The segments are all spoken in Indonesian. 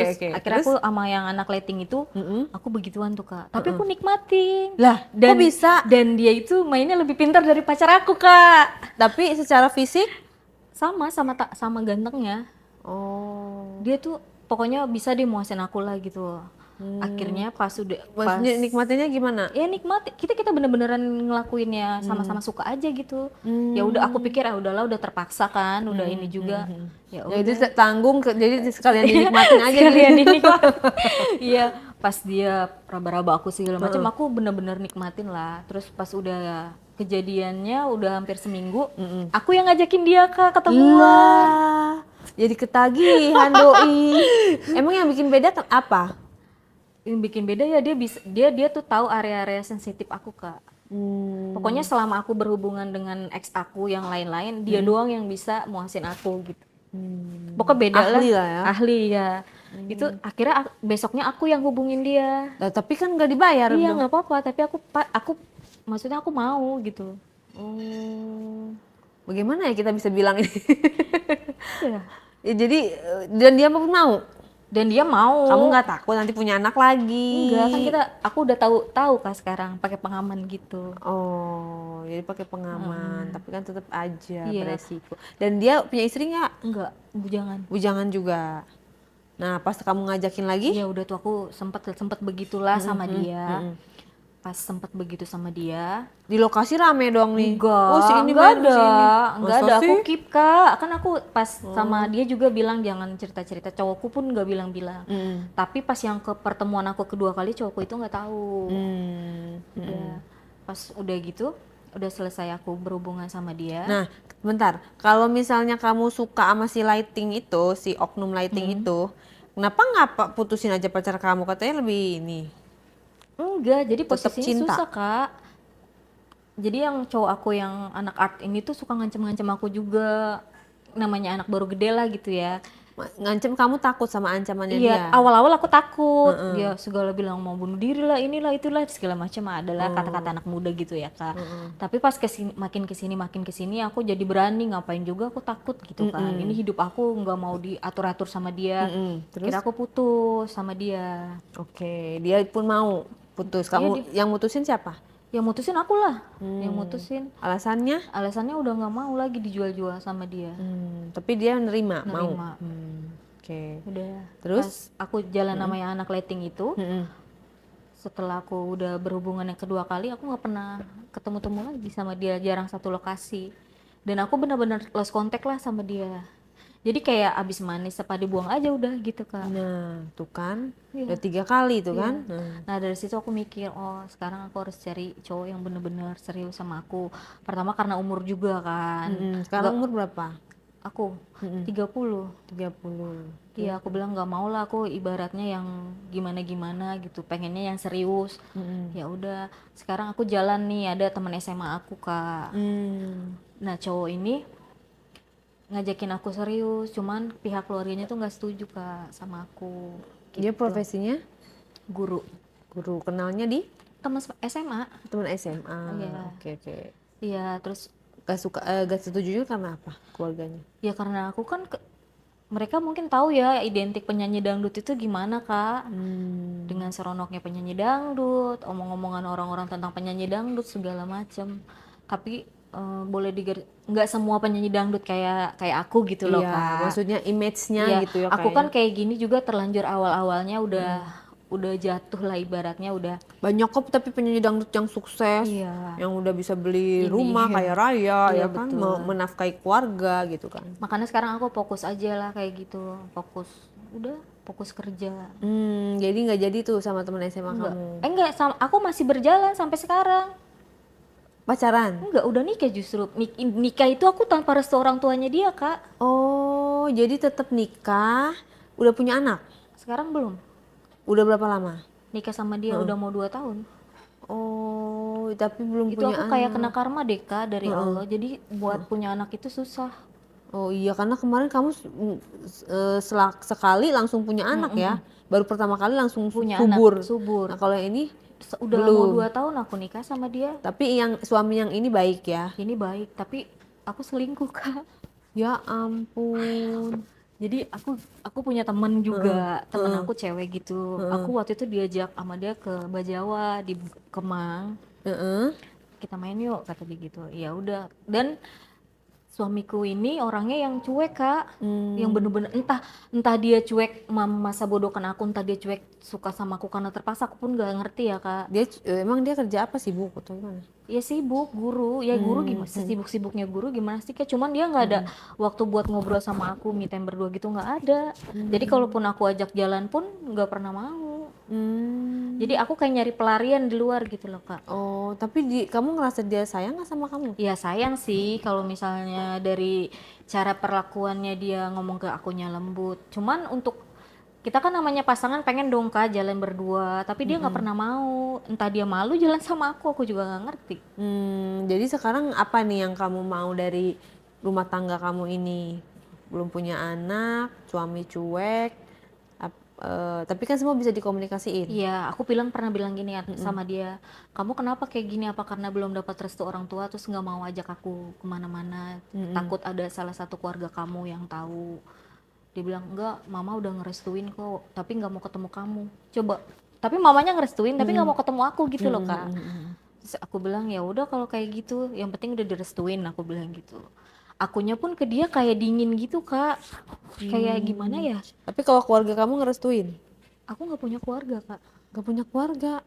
Akhirnya Terus? aku sama yang anak lighting itu, aku begituan tuh Kak. Tapi aku nikmatin. Lah, kok bisa? Dan dia itu mainnya lebih pintar dari pacar aku Kak. Tapi secara fisik? Sama gantengnya. Oh. Dia tuh pokoknya bisa deh muasin aku lah gitu. Akhirnya Maksudnya nikmatinnya gimana? ya nikmat, kita bener-beneran ngelakuinnya sama-sama suka aja gitu. Ya udah, aku pikir udahlah, udah terpaksa kan, udah ini juga. Ya Jadi udah, tanggung, jadi sekalian dinikmatin aja sekalian gitu. dinikmatin. Iya, pas dia raba-raba aku segala macam, aku bener-bener nikmatin lah. Terus pas udah kejadiannya udah hampir seminggu, aku yang ngajakin dia Kak ketemuan. Lah, jadi ketagihan doi. Emang yang bikin beda apa? Yang bikin beda ya dia tuh tahu area-area sensitif aku Kak. Pokoknya selama aku berhubungan dengan ex aku yang lain-lain, dia doang yang bisa muasin aku gitu. Pokoknya beda Ahli lah ya. Ahli ya. Itu akhirnya besoknya aku yang hubungin dia. Nah, tapi kan nggak dibayar Iya dong. nggak apa-apa, tapi aku maksudnya aku mau gitu. Bagaimana ya kita bisa bilang ini? Ya. Ya, jadi dan dia pun mau. Dan dia mau. Kamu nggak takut nanti punya anak lagi? Enggak, kan aku udah tahu Kak sekarang pakai pengaman gitu. Oh, jadi pakai pengaman, tapi kan tetap aja Iya. beresiko. Dan dia punya istri nggak? Enggak, bujangan. Bujangan juga. Nah, pas kamu ngajakin lagi? Ya udah tuh aku sempet begitulah sama dia. Pas sempet begitu sama dia, Di lokasi rame dong nih. enggak, Oh, si ini enggak main ada, sini. enggak Masa ada. Aku sih? keep Kak, kan aku pas sama dia juga bilang jangan cerita-cerita. Cowokku pun nggak bilang-bilang. Tapi pas yang ke pertemuan aku kedua kali, cowokku itu nggak tahu. Udah, pas udah gitu, udah selesai aku berhubungan sama dia. Nah, bentar. Kalau misalnya kamu suka sama si lighting itu, si oknum lighting itu, kenapa nggak putusin aja pacar kamu? Katanya lebih ini. Enggak, jadi Tetep posisinya cinta. susah Kak. Jadi yang cowok aku yang anak art ini tuh suka ngancem-ngancem aku juga. Namanya anak baru gede lah gitu ya. Ngancem, kamu takut sama ancamannya Iya, dia? awal-awal aku takut. Dia segala bilang mau bunuh diri lah, inilah itulah segala macam adalah kata-kata anak muda gitu ya Kak. Tapi pas makin kesini aku jadi berani, ngapain juga aku takut gitu kan. Ini hidup aku nggak mau diatur-atur sama dia. Terus? Kira aku putus sama dia. Oke, dia pun mau putus. Kamu yang mutusin siapa? Yang mutusin aku lah, yang mutusin. Alasannya? Alasannya udah nggak mau lagi dijual-jual sama dia. Tapi dia nerima, mau. Nerima. Oke. Udah. Terus? Pas aku jalan sama yang anak lighting itu, setelah aku udah berhubungan yang kedua kali, aku nggak pernah ketemu-temu lagi sama dia, jarang satu lokasi. Dan aku benar-benar lost contact lah sama dia. Jadi kayak abis manis apa dibuang aja udah gitu Kak. Nah, tuh kan. Iya. Udah 3 kali tuh Iya. kan. Nah dari situ aku mikir, oh sekarang aku harus cari cowok yang bener-bener serius sama aku. Pertama karena umur juga kan. Sekarang umur berapa? Aku 30. 30. Iya, aku bilang nggak mau lah, aku ibaratnya yang gimana-gimana gitu, pengennya yang serius. Ya udah, sekarang aku jalan nih, ada teman SMA aku Kak. Nah cowok ini ngajakin aku serius, cuman pihak keluarganya tuh nggak setuju Kak sama aku. Dia profesinya Guru, guru, kenalnya di teman SMA. teman SMA. Iya. Oke. Iya, terus Gak setuju juga karena apa keluarganya? ya karena aku kan mereka mungkin tahu ya identik penyanyi dangdut itu gimana Kak. Dengan seronoknya penyanyi dangdut, omong-omongan orang-orang tentang penyanyi dangdut segala macam. Tapi boleh nggak semua penyanyi dangdut kayak aku gitu loh Iya, Kak. maksudnya image-nya Iya, gitu ya. aku kan kayak gini juga terlanjur awal-awalnya udah jatuh lah ibaratnya udah. Banyak kok tapi penyanyi dangdut yang sukses, Iya. yang udah bisa beli rumah kaya raya, Iya, ya kan, betul. menafkahi keluarga gitu kan. Makanya sekarang aku fokus aja lah kayak gitu, fokus kerja. Jadi nggak jadi tuh sama teman SMA kamu? Enggak, aku masih berjalan sampai sekarang. Pacaran? Enggak, udah nikah justru. Nikah itu aku tanpa restu orang tuanya dia Kak. Oh, jadi tetap nikah, udah punya anak? Sekarang belum. Udah berapa lama? Nikah sama dia udah mau 2 tahun. Oh, tapi belum Itu punya aku anak. kayak kena karma deh Kak dari Allah. Jadi buat punya anak itu susah. Oh iya, karena kemarin kamu sekali langsung punya anak ya. Baru pertama kali langsung Punya subur. anak, subur. Nah kalau yang ini Udah mau 2 tahun aku nikah sama dia. tapi yang suami yang ini baik ya. Ini baik, tapi aku selingkuh Kak. Ya ampun. Jadi aku punya temen juga, temen aku cewek gitu. Aku waktu itu diajak sama dia ke Bajawa di Kemang. Heeh. Kita main yuk kata dia gitu. Ya udah. Dan suamiku ini orangnya yang cuek kak, yang bener-bener entah dia cuek masa bodohkan aku, entah dia cuek suka sama aku karena terpaksa, aku pun nggak ngerti ya kak. Emang dia kerja apa, sibuk atau gimana? Ya sibuk guru, ya guru gimana sesibuk-sibuknya guru gimana sih, kayak cuman dia nggak ada waktu buat ngobrol sama aku, me time berdua gitu nggak ada. Jadi kalaupun aku ajak jalan pun nggak pernah mau. Jadi aku kayak nyari pelarian di luar gitu loh kak. Oh, tapi kamu ngerasa dia sayang nggak sama kamu? Ya sayang sih kalau misalnya dari cara perlakuannya dia ngomong ke akunya lembut. Cuman untuk kita kan namanya pasangan pengen dong kak jalan berdua, tapi dia nggak pernah mau. Entah dia malu jalan sama aku juga nggak ngerti. Jadi sekarang apa nih yang kamu mau dari rumah tangga kamu ini? Belum punya anak, suami cuek, tapi kan semua bisa dikomunikasiin. Iya, aku pernah bilang gini sama dia, kamu kenapa kayak gini? Apa karena belum dapat restu orang tua terus nggak mau ajak aku kemana-mana? Takut ada salah satu keluarga kamu yang tahu. Dia bilang enggak, mama udah ngerestuin kok, tapi nggak mau ketemu kamu. Coba, tapi mamanya ngerestuin tapi nggak mau ketemu aku gitu loh kak. Terus aku bilang ya udah kalau kayak gitu, yang penting udah direstuin, aku bilang gitu. Akunya pun ke dia kayak dingin gitu kak, kayak gimana ya? Tapi kalau keluarga kamu ngerestuin? Aku nggak punya keluarga kak, Gak punya keluarga?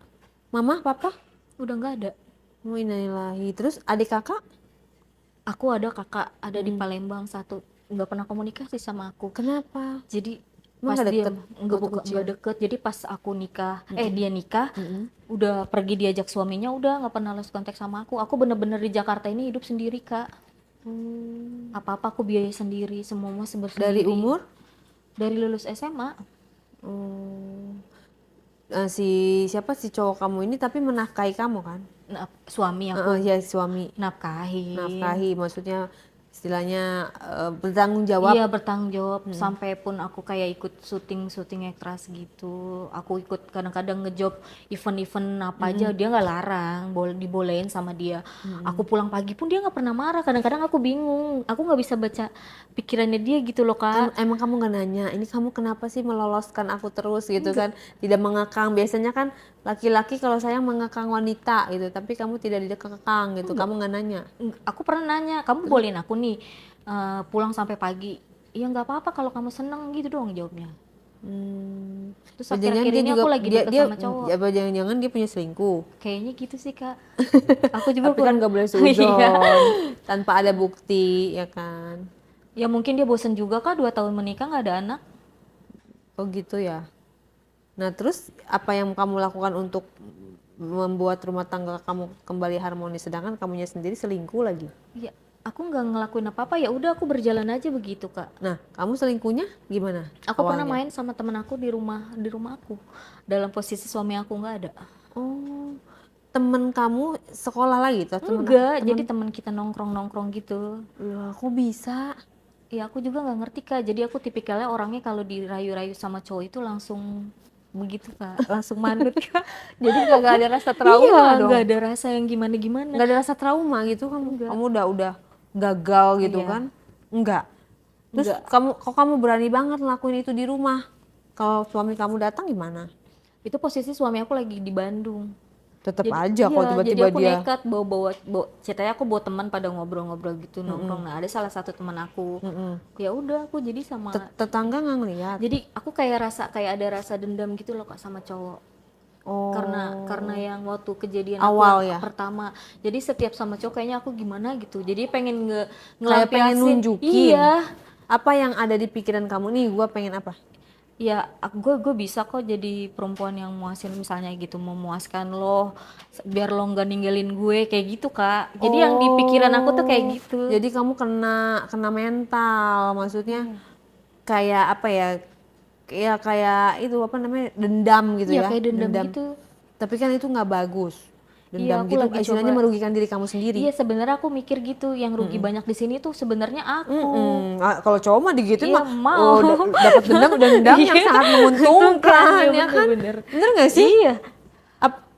Mama, papa? udah nggak ada. Mau innalillahi. Terus adik kakak? Aku ada kakak ada di Palembang satu, nggak pernah komunikasi sama aku. Kenapa? Jadi Emang pas gak dia deket waktu nggak kecil? deket, jadi pas aku nikah, dia nikah, udah pergi diajak suaminya, udah nggak pernah lost kontak sama aku. Aku bener-bener di Jakarta ini hidup sendiri kak. Apa-apa aku biaya sendiri, semua sendiri. Dari umur? Dari lulus SMA. Siapa si cowok kamu ini tapi menafkahi kamu kan? Nah, suami aku Ya suami. nafkahi. Maksudnya istilahnya bertanggung jawab. Iya bertanggung jawab, sampai pun aku kayak ikut syuting ekstras gitu. Aku ikut kadang-kadang ngejob event-event apa aja, dia nggak larang, dibolehin sama dia. Aku pulang pagi pun dia nggak pernah marah. Kadang-kadang aku bingung, aku nggak bisa baca pikirannya dia gitu loh kak. Emang kamu gak nanya, ini kamu kenapa sih meloloskan aku terus gitu kan? Tidak mengekang, biasanya kan laki-laki kalau sayang mengekang wanita gitu, tapi kamu tidak dikekang gitu, kamu gak nanya? Aku pernah nanya, kamu bolehin aku nih pulang sampai pagi? Ya nggak apa-apa kalau kamu seneng gitu doang jawabnya. Terus akhir-akhir ini aku lagi deket sama cowok. Apa jangan-jangan dia punya selingkuh? Kayaknya gitu sih kak. Aku juga Tapi kan gak boleh suzon tanpa ada bukti ya kan? Ya mungkin dia bosen juga kak, 2 tahun menikah nggak ada anak. Oh gitu ya. Nah terus apa yang kamu lakukan untuk membuat rumah tangga kamu kembali harmonis, sedangkan kamunya sendiri selingkuh lagi? Ya aku nggak ngelakuin apa-apa, ya udah aku berjalan aja begitu kak. Nah kamu selingkuhnya gimana? Aku pernah awalnya? main sama temen aku di rumah aku, dalam posisi suami aku nggak ada. Oh, temen kamu sekolah lagi tuh? Enggak, jadi teman kita nongkrong gitu. Loh, kok bisa? Ya aku juga nggak ngerti kak, jadi aku tipikalnya orangnya kalau dirayu-rayu sama cowok itu langsung begitu kak, langsung manut kak. Jadi gak ada rasa trauma Iya, dong? nggak ada rasa yang gimana-gimana. Gak ada rasa trauma gitu kan? Enggak. Kamu udah gagal gitu Iya. kan? Enggak. Terus Enggak. kamu berani banget ngelakuin itu di rumah? Kalau suami kamu datang gimana? Itu posisi suami aku lagi di Bandung. Tetap Jadi, aja kok iya, tiba-tiba jadi aku dia. nekat bawa ceritanya aku bawa teman pada ngobrol-ngobrol gitu nongkrong. Nah ada salah satu teman aku, ya udah aku jadi sama. Tetangga nggak ngelihat? Jadi aku kayak ada rasa dendam gitu loh kak sama cowok. Oh. Karena yang waktu kejadian Awal aku ya? pertama, jadi setiap sama cowok kayaknya aku gimana gitu, jadi pengen Kayak pengen ngelampiasin. nunjukin. Iya. Apa yang ada di pikiran kamu nih? Gue pengen apa? Ya gue bisa kok jadi perempuan yang muasin, misalnya gitu, memuaskan lo biar lo nggak ninggalin gue kayak gitu kak. Jadi yang di pikiran aku tuh kayak gitu. Jadi kamu kena mental, maksudnya kayak apa ya? Ya kayak itu apa namanya, dendam gitu Iya ya? kayak dendam gitu. Tapi kan itu nggak bagus. Iya, Dendam aku gitu lagi istilahnya coba. merugikan diri kamu sendiri. Iya sebenarnya aku mikir gitu, yang rugi banyak di sini tuh sebenarnya aku. Kalau cowok mah digituin Iya, mah mau. dapat dendam yang Iya. sangat menguntungkan Iya, ya kan? bener. Bener nggak sih? Iya.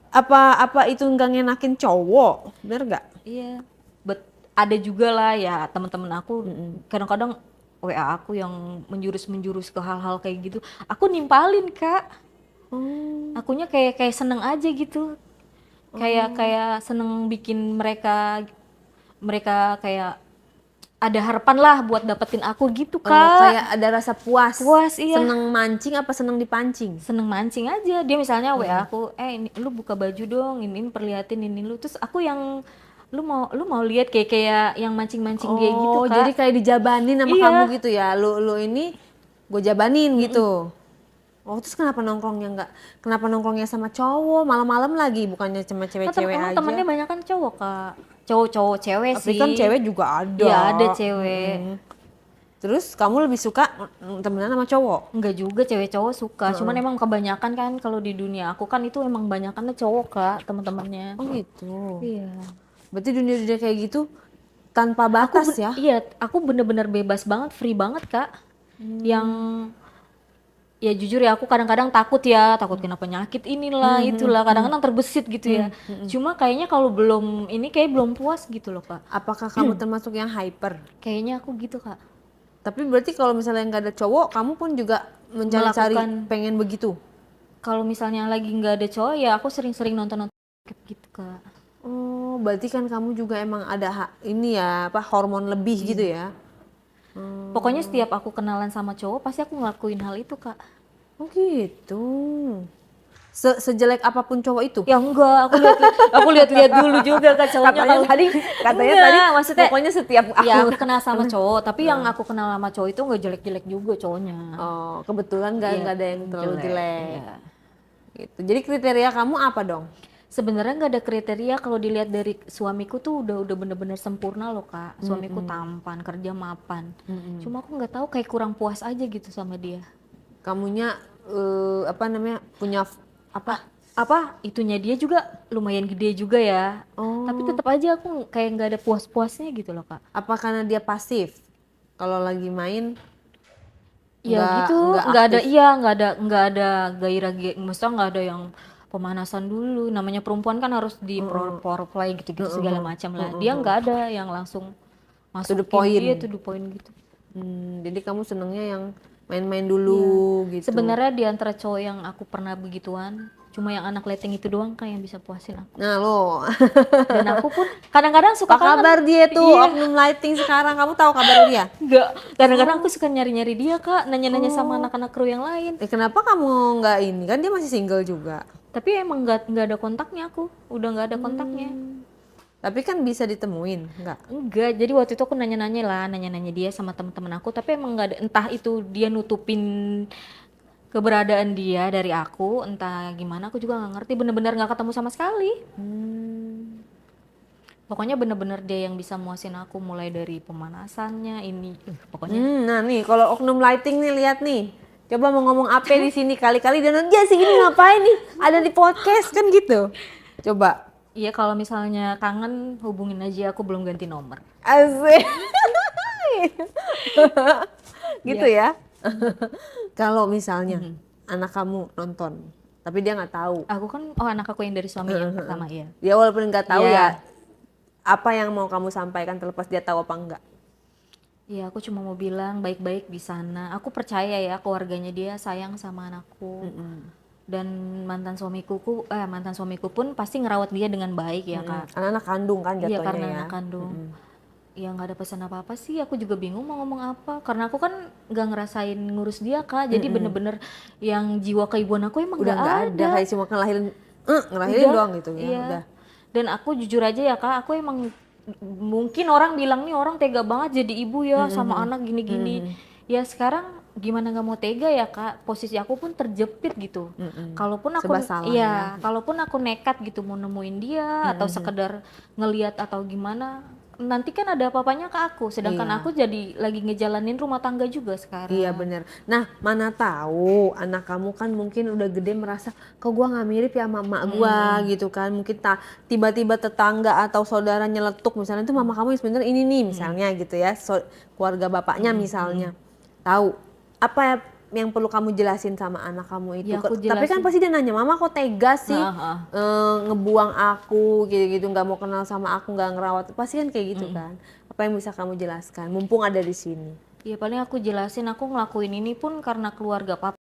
Apa itu nggak ngenakin cowok? Bener nggak? Iya. Ada juga lah ya teman-teman aku kadang-kadang WA aku yang menjurus ke hal-hal kayak gitu, aku nimpalin Kak. Akunya kayak seneng aja gitu, kayak seneng bikin mereka kayak ada harapan lah buat dapetin aku gitu Kak. Kayak ada rasa puas. Puas, iya. Seneng mancing apa seneng dipancing? Seneng mancing aja. Dia misalnya WA aku, ini lu buka baju dong, ini perlihatin ini lu. Terus aku yang lu mau lihat kayak yang mancing-mancing dia gitu Kak. Jadi kayak dijabanin sama Iya. kamu gitu ya. Lu ini gue jabanin gitu. Terus kenapa nongkrongnya sama cowok malam-malam lagi, bukannya cuma cewek-cewek aja? Temennya banyak kan cowok Kak. Cowok cewek Tapi sih. kan cewek juga ada. Iya ada cewek. Terus kamu lebih suka temenan sama cowok? Enggak juga, cewek cowok suka. Cuman emang kebanyakan kan kalau di dunia aku kan itu emang banyakannya cowok Kak, teman-temannya. Oh gitu. Iya. Berarti dunia-dunia kayak gitu tanpa batas ya? Iya, aku bener-bener bebas banget, free banget Kak. Yang ya jujur ya aku kadang-kadang takut kena penyakit inilah itulah, kadang-kadang terbesit gitu ya. Cuma kayaknya kalau belum ini kayak belum puas gitu loh Kak. Apakah kamu termasuk yang hyper? Kayaknya aku gitu Kak. Tapi berarti kalau misalnya nggak ada cowok, kamu pun juga mencari-cari pengen begitu? Kalau misalnya lagi nggak ada cowok ya aku sering-sering nonton gitu Kak. Oh, berarti kan kamu juga emang ada ini ya, hormon lebih gitu ya? Pokoknya setiap aku kenalan sama cowok pasti aku ngelakuin hal itu Kak. Oh gitu. Sejelek apapun cowok itu? Ya enggak, aku lihat dulu juga Kak cowoknya. Katanya tadi maksudnya pokoknya setiap aku ya aku kenal sama cowok, tapi yang aku kenal sama cowok itu nggak jelek-jelek juga cowoknya. Oh, kebetulan nggak ada yang terlalu jelek. Iya. Gitu. Jadi kriteria kamu apa dong? Sebenarnya nggak ada kriteria, kalau dilihat dari suamiku tuh udah bener-bener sempurna loh Kak. Suamiku tampan, kerja mapan. Cuma aku nggak tahu kayak kurang puas aja gitu sama dia. Kamunya punya itunya dia juga lumayan gede juga ya. Tapi tetap aja aku kayak nggak ada puas-puasnya gitu loh Kak. Apa karena dia pasif? Kalau lagi main ya gitu, nggak ada gairah, maksudnya nggak ada yang pemanasan dulu. Namanya perempuan kan harus di foreplay gitu-gitu segala macam lah. Dia nggak ada yang langsung masukin dia to the point gitu. Jadi kamu senengnya yang main-main dulu gitu. Sebenarnya di antara cowok yang aku pernah begituan, cuma yang anak leteng itu doang kan yang bisa puasin aku. Nah lo. Dan aku pun kadang-kadang suka apa kabar dia tuh Oknum Lighting sekarang, kamu tahu kabar dia? Enggak, kadang-kadang aku suka nyari-nyari dia Kak, nanya-nanya sama anak-anak kru yang lain. Kenapa kamu nggak ini, kan dia masih single juga? Tapi emang nggak ada kontaknya, aku udah nggak ada kontaknya. Tapi kan bisa ditemuin, Enggak, jadi waktu itu aku nanya-nanya dia sama teman-teman aku, tapi emang nggak ada, entah itu dia nutupin keberadaan dia dari aku, entah gimana aku juga nggak ngerti, bener-bener nggak ketemu sama sekali. Pokoknya bener-bener dia yang bisa muasin aku, mulai dari pemanasannya ini, pokoknya. Nah nih, kalau Oknum Lighting nih, lihat nih, coba mau ngomong apa di sini, kali-kali dia nanti sih gini ngapain nih, ada di podcast kan gitu. Coba. Iya, kalau misalnya kangen hubungin aja, aku belum ganti nomor. Asik. Gitu ya. Kalau misalnya anak kamu nonton, tapi dia nggak tahu. Aku kan, anak aku yang dari suami yang pertama ya. Dia walaupun nggak tahu ya, apa yang mau kamu sampaikan terlepas dia tahu apa enggak? Ya aku cuma mau bilang baik-baik di sana. Aku percaya ya keluarganya dia sayang sama anakku. Dan mantan suamiku pun pasti ngerawat dia dengan baik ya Kak. Anak kandung kan jatuhnya. Iya, karena anak kandung. Ya nggak ada pesan apa-apa sih, aku juga bingung mau ngomong apa, karena aku kan nggak ngerasain ngurus dia Kak. Jadi bener-bener yang jiwa keibuan aku emang udah nggak ada. Kayak cuma ngelahirin doang gitu ya. Iya. Udah. Dan aku jujur aja ya Kak, aku emang, mungkin orang bilang nih orang tega banget jadi ibu ya sama anak gini-gini. Ya sekarang gimana nggak mau tega ya Kak, posisi aku pun terjepit gitu. Kalaupun aku kalaupun aku nekat gitu mau nemuin dia atau sekedar ngeliat atau gimana, nanti kan ada apa-apanya ke aku, sedangkan aku jadi lagi ngejalanin rumah tangga juga sekarang. Iya bener. Nah mana tahu anak kamu kan mungkin udah gede merasa kok gua nggak mirip ya sama emak gua gitu kan, mungkin tiba-tiba tetangga atau saudara nyeletuk misalnya itu mama kamu yang sebenarnya ini nih misalnya gitu ya, keluarga bapaknya misalnya tahu apa yang perlu kamu jelasin sama anak kamu itu. Ya, tapi kan pasti dia nanya, mama kok tega sih ngebuang aku gitu-gitu, nggak mau kenal sama aku, nggak ngerawat, pasti kan kayak gitu kan. Apa yang bisa kamu jelaskan mumpung ada di sini? Ya paling aku jelasin aku ngelakuin ini pun karena keluarga papa